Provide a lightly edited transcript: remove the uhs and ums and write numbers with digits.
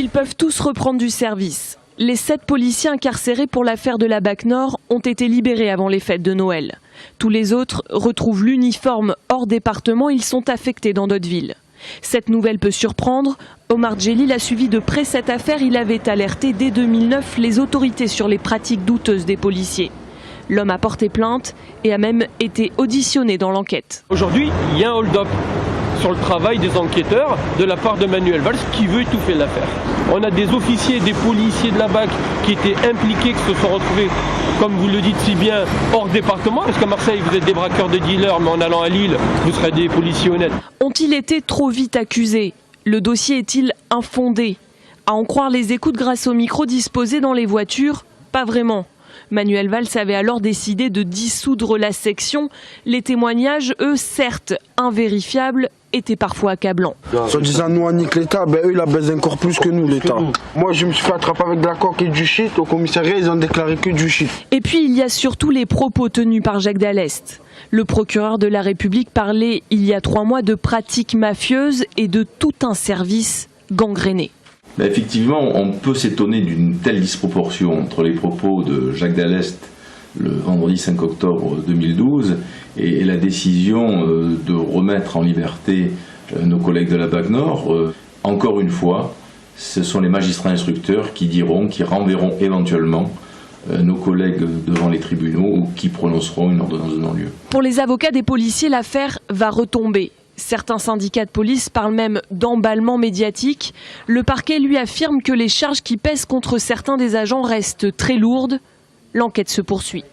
Ils peuvent tous reprendre du service. Les 7 policiers incarcérés pour l'affaire de la BAC Nord ont été libérés avant les fêtes de Noël. Tous les autres retrouvent l'uniforme hors département, ils sont affectés dans d'autres villes. Cette nouvelle peut surprendre. Omar Djelil a suivi de près cette affaire. Il avait alerté dès 2009 les autorités sur les pratiques douteuses des policiers. L'homme a porté plainte et a même été auditionné dans l'enquête. Aujourd'hui, il y a un hold-up sur le travail des enquêteurs de la part de Manuel Valls qui veut étouffer l'affaire. On a des officiers, des policiers de la BAC qui étaient impliqués, qui se sont retrouvés, comme vous le dites si bien, hors département, parce qu'à Marseille vous êtes des braqueurs de dealers, mais en allant à Lille, vous serez des policiers honnêtes. Ont-ils été trop vite accusés? Le dossier est-il infondé? À en croire les écoutes grâce aux micros disposés dans les voitures, pas vraiment. Manuel Valls avait alors décidé de dissoudre la section. Les témoignages, eux, certes invérifiables, étaient parfois accablants. En disant nous on nique l'État, eux ils la baisent encore plus que nous l'État. Moi je me suis fait attraper avec de la coque et du shit. Au commissariat ils ont déclaré que du shit. Et puis il y a surtout les propos tenus par Jacques Dallest. Le procureur de la République parlait il y a 3 mois de pratiques mafieuses et de tout un service gangréné. Mais effectivement, on peut s'étonner d'une telle disproportion entre les propos de Jacques Dallest le vendredi 5 octobre 2012 et la décision de remettre en liberté nos collègues de la BAC Nord. Encore une fois, ce sont les magistrats instructeurs qui renverront éventuellement nos collègues devant les tribunaux ou qui prononceront une ordonnance de non-lieu. Pour les avocats des policiers, l'affaire va retomber. Certains syndicats de police parlent même d'emballement médiatique. Le parquet lui affirme que les charges qui pèsent contre certains des agents restent très lourdes. L'enquête se poursuit.